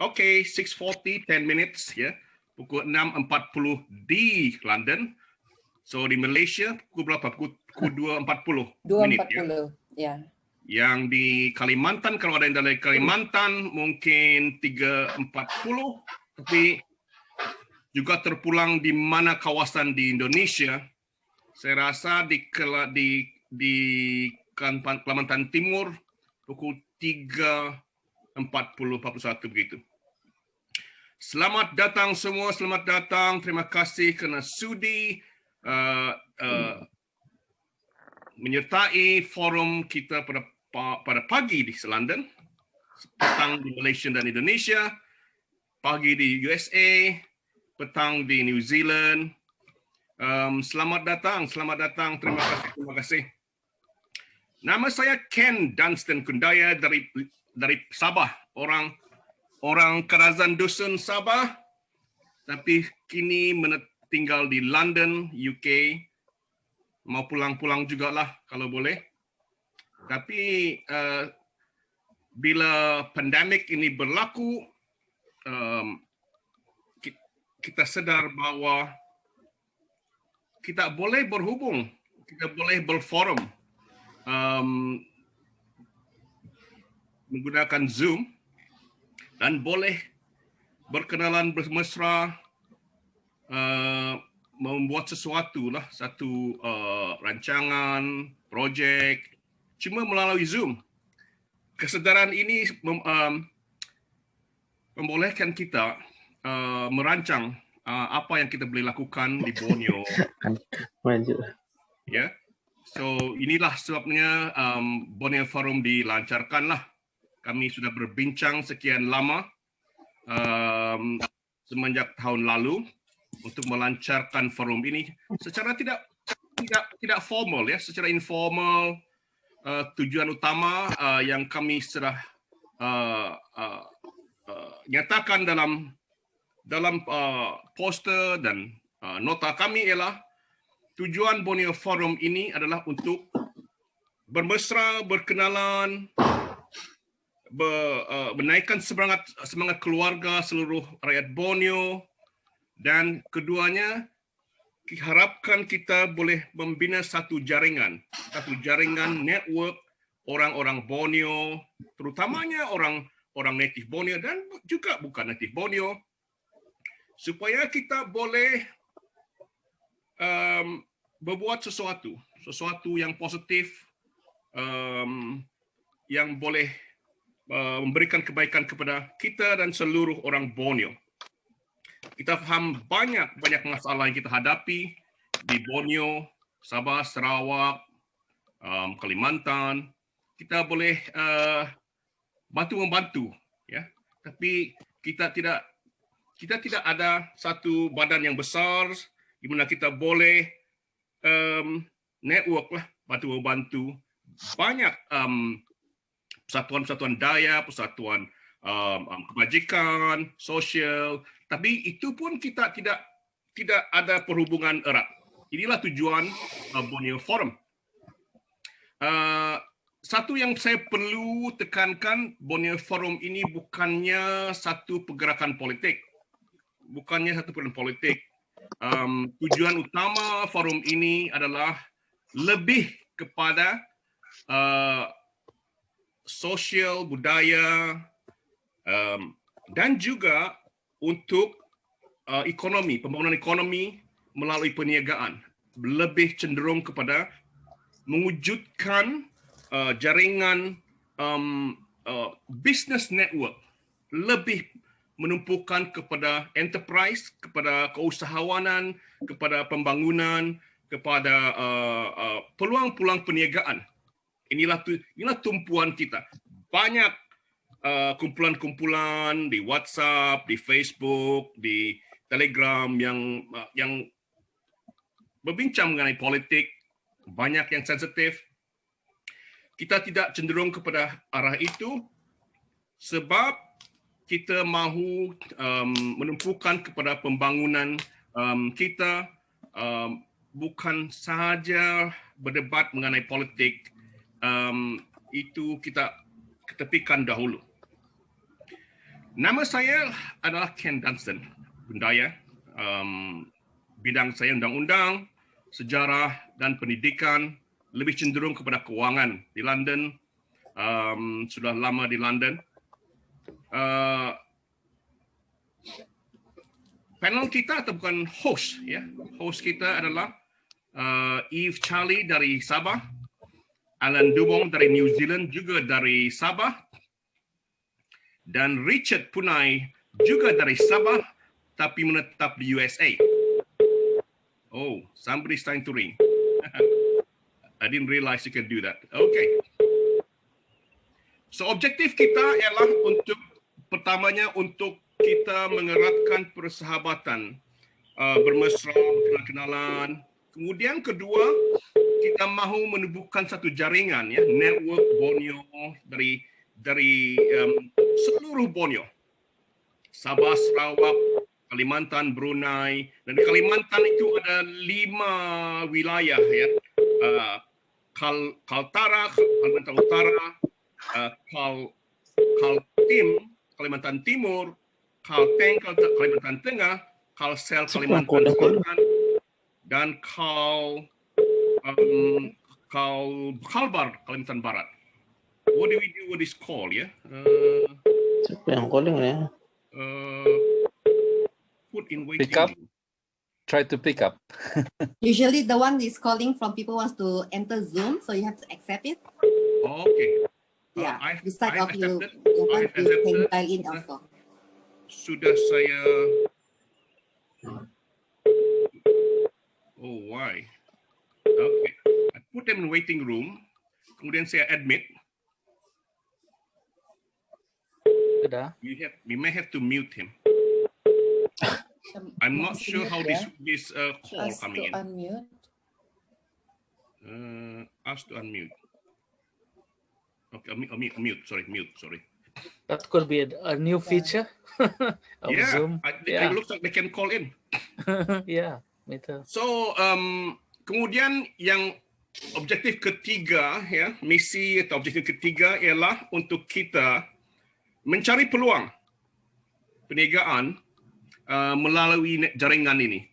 Okay, 6:40, 10 minutes ya. Pukul 6.40 di London. So di Malaysia pukul berapa? Pukul 2.40 menit ya. 2.40 ya. Yang di Kalimantan, kalau ada yang dari Kalimantan mungkin 3.40, tapi juga terpulang di mana kawasan di Indonesia. Saya rasa di Kalimantan Timur pukul 3.40-41 begitu. Selamat datang semua, selamat datang. Terima kasih kerana sudi menyertai forum kita pada pagi di London, petang di Malaysia dan Indonesia, pagi di USA, petang di New Zealand. Selamat datang. Terima kasih. Nama saya Ken Dunstan Kundaya dari Sabah, orang Karazan Dusun Sabah, tapi kini tinggal di London, UK. Mau pulang-pulang juga lah kalau boleh. Tapi bila pandemik ini berlaku, kita sedar bahawa kita boleh berhubung, kita boleh berforum menggunakan Zoom dan boleh berkenalan bermesra, membuat sesuatu lah, satu rancangan, projek, cuma melalui Zoom. Kesedaran ini membolehkan kita merancang apa yang kita boleh lakukan di Borneo. Ya, so inilah sebabnya Borneo Forum dilancarkan lah. Kami sudah berbincang sekian lama semenjak tahun lalu untuk melancarkan forum ini secara tidak formal ya, secara informal. Tujuan utama yang kami sudah nyatakan dalam poster dan nota kami ialah tujuan Borneo Forum ini adalah untuk bermesra, berkenalan, menaikkan semangat keluarga seluruh rakyat Borneo, dan keduanya harapkan kita boleh membina satu jaringan network orang-orang Borneo, terutamanya orang native Borneo dan juga bukan native Borneo, supaya kita boleh berbuat sesuatu yang positif, yang boleh memberikan kebaikan kepada kita dan seluruh orang Borneo. Kita faham banyak masalah yang kita hadapi di Borneo, Sabah, Sarawak, Kalimantan. Kita boleh bantu-membantu, ya. Tapi kita tidak ada satu badan yang besar di mana kita boleh network lah, bantu-membantu. Banyak persatuan-persatuan daya, persatuan kebajikan, sosial, tapi itu pun kita tidak ada perhubungan erat. Inilah tujuan Borneo Forum. Satu yang saya perlu tekankan, Borneo Forum ini bukannya satu pergerakan politik. Tujuan utama forum ini adalah lebih kepada sosial, budaya, dan juga untuk pembangunan ekonomi melalui perniagaan. Lebih cenderung kepada mewujudkan jaringan business network, lebih menumpukan kepada enterprise, kepada keusahawanan, kepada pembangunan, kepada peluang-peluang perniagaan. Inilah tumpuan kita. Banyak kumpulan-kumpulan di WhatsApp, di Facebook, di Telegram yang berbincang mengenai politik, banyak yang sensitif. Kita tidak cenderung kepada arah itu sebab kita mahu menumpukan kepada pembangunan kita, bukan sahaja berdebat mengenai politik. Itu kita ketepikan dahulu. Nama saya adalah Ken Dunstan, Bundaya. Bidang saya undang-undang, sejarah dan pendidikan, lebih cenderung kepada kewangan di London. Sudah lama di London. Panel kita atau bukan host, ya. Host kita adalah Eve Charlie dari Sabah, Alan Dumong dari New Zealand juga dari Sabah, dan Richard Punai juga dari Sabah tapi menetap di USA. Oh, somebody's trying to ring. I didn't realize you can do that. Okay. So objektif kita ialah pertamanya untuk kita mengeratkan persahabatan, bermesra, berkenalan. Kemudian kedua, kita mahu menubuhkan satu jaringan, ya, network Borneo dari seluruh Borneo, Sabah, Sarawak, Kalimantan, Brunei, dan di Kalimantan itu ada 5 wilayah, ya, Kaltara, Kalimantan Utara, Kaltim, Kalimantan Timur, Kalteng, Kalimantan Tengah, Kalsel, Kalimantan Selatan, dan Kalbar, Kalimantan Barat. What do we do with this call, ya? Siapa yang calling ya? Put in waiting. Pick up. Try to pick up. Usually the one is calling from people wants to enter Zoom, so you have to accept it. Okay. Yeah, I beside of you, accepted. you I want to accepted. dial in also. Sudah saya. Oh, why? Okay. I put them in waiting room. Kemudian saya admit. Sudah. We may have to mute him. I'm not sure how this call Ask coming to in. unmute. Ask to unmute. Okay, mute. Sorry. That could be a new feature of Yeah, Zoom. it looks like they can call in. Yeah, me too. So, kemudian yang objektif ketiga, ya, misi atau objektif ketiga ialah untuk kita mencari peluang perniagaan melalui jaringan ini.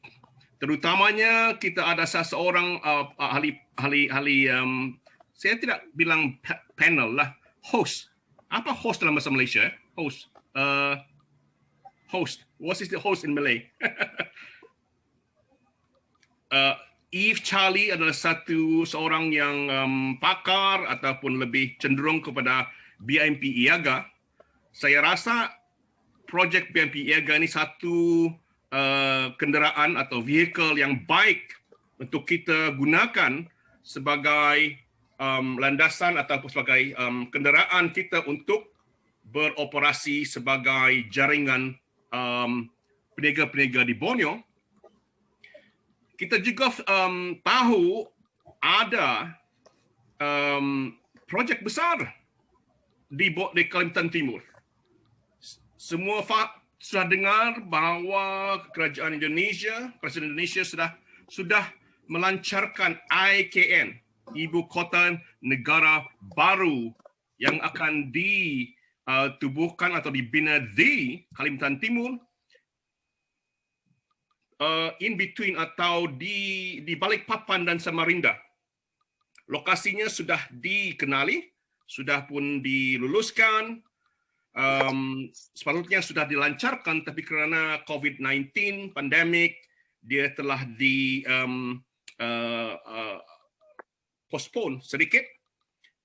Terutamanya kita ada seseorang ahli saya tidak bilang panel lah, host. Apa host dalam bahasa Malaysia? Host. Host. What is the host in Malay? Eve Charlie adalah seorang yang pakar ataupun lebih cenderung kepada BMP IAGA. Saya rasa projek BMP IAGA ini satu kenderaan atau vehicle yang baik untuk kita gunakan sebagai landasan ataupun sebagai kenderaan kita untuk beroperasi sebagai jaringan peniaga-peniaga di Borneo. Kita juga tahu ada projek besar di Kalimantan Timur. Semua sudah dengar bahawa Presiden Indonesia sudah melancarkan IKN, Ibu Kota Negara Baru, yang akan ditubuhkan atau dibina di Kalimantan Timur, in between atau di Balikpapan dan Samarinda. Lokasinya sudah dikenali, sudah pun diluluskan. Sepatutnya sudah dilancarkan, tapi kerana COVID-19 pandemik, dia telah postpone sedikit.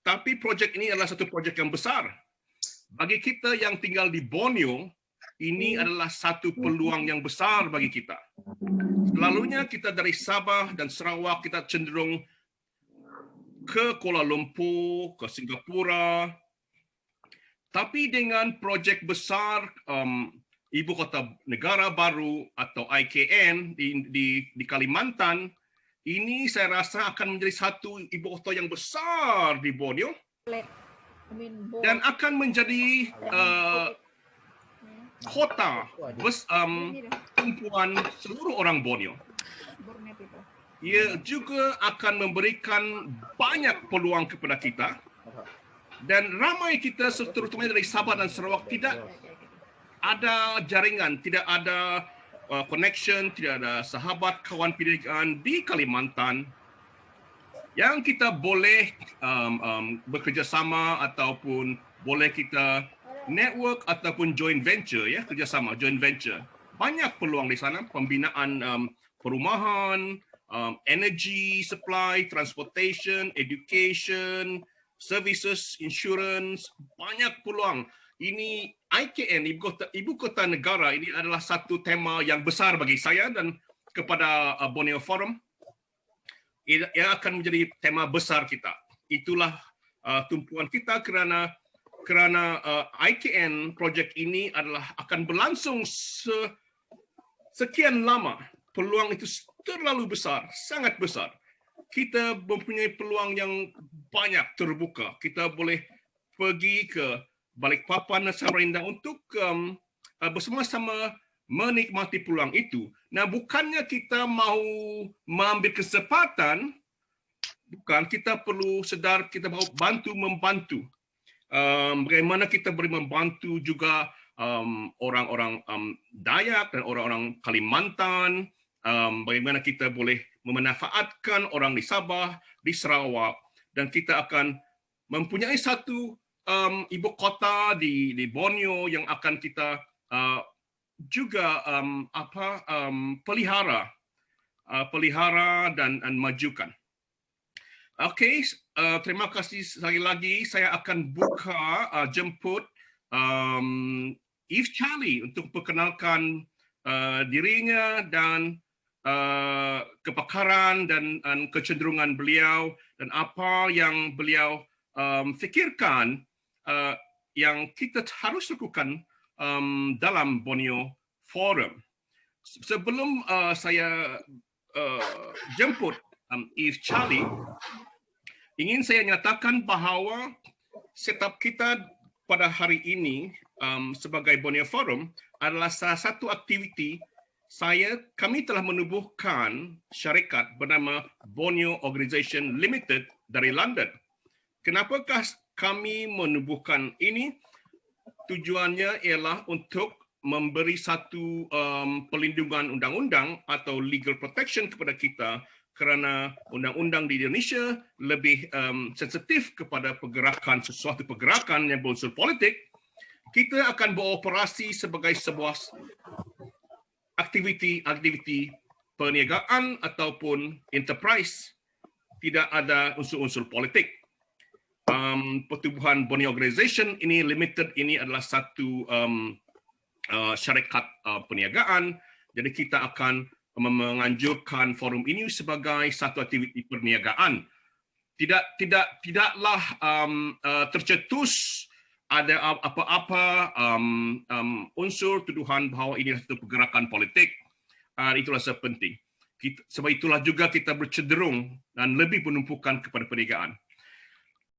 Tapi projek ini adalah satu projek yang besar. Bagi kita yang tinggal di Borneo, ini adalah satu peluang yang besar bagi kita. Selalunya kita dari Sabah dan Sarawak, kita cenderung ke Kuala Lumpur, ke Singapura. Tapi dengan projek besar Ibu Kota Negara Baru atau IKN di Kalimantan, ini saya rasa akan menjadi satu ibu kota yang besar di Borneo dan akan menjadi kota tumpuan seluruh orang Borneo. Ia juga akan memberikan banyak peluang kepada kita, dan ramai kita, terutama dari Sabah dan Sarawak, ada jaringan, tidak ada connection, tidak ada sahabat kawan perniagaan di Kalimantan yang kita boleh bekerjasama ataupun boleh kita network ataupun joint venture, ya, kerjasama joint venture. Banyak peluang di sana, pembinaan perumahan, energy supply, transportation, education, services, insurance, banyak peluang. Ini IKN, Ibu Kota Negara, ini adalah satu tema yang besar bagi saya dan kepada Borneo Forum. Yang akan menjadi tema besar kita. Itulah tumpuan kita kerana IKN projek ini adalah akan berlangsung sekian lama. Peluang itu terlalu besar, sangat besar. Kita mempunyai peluang yang banyak terbuka. Kita boleh pergi ke Balikpapan dan Samarinda untuk bersama-sama menikmati peluang itu. Nah, bukannya kita mahu mengambil kesempatan, bukan, kita perlu sedar kita mahu membantu. Bagaimana kita boleh membantu juga orang-orang Dayak dan orang-orang Kalimantan, bagaimana kita boleh memanfaatkan orang di Sabah, di Sarawak, dan kita akan mempunyai satu ibu kota di Borneo yang akan kita juga pelihara dan majukan. Okey, terima kasih sekali lagi. Saya akan buka jemput Eve Charlie untuk perkenalkan dirinya dan kepakaran dan kecenderungan beliau dan apa yang beliau fikirkan yang kita harus lakukan dalam Borneo Forum. Sebelum saya jemput Eve Charlie, ingin saya nyatakan bahawa setup kita pada hari ini sebagai Borneo Forum adalah salah satu aktiviti kami telah menubuhkan syarikat bernama Borneo Organisation Limited dari London. Kenapakah kami menubuhkan ini? Tujuannya ialah untuk memberi satu perlindungan undang-undang atau legal protection kepada kita kerana undang-undang di Indonesia lebih sensitif kepada sesuatu pergerakan yang berunsur politik. Kita akan beroperasi sebagai sebuah aktiviti perniagaan ataupun enterprise, tidak ada unsur-unsur politik. Pertubuhan Borneo Organisation ini limited ini adalah satu syarikat perniagaan, jadi kita akan menganjurkan forum ini sebagai satu aktiviti perniagaan. Tidaklah tercetus ada apa-apa unsur tuduhan bahawa ini satu pergerakan politik. Itulah penting. Sebab itulah juga kita bercenderung dan lebih penumpukan kepada perniagaan.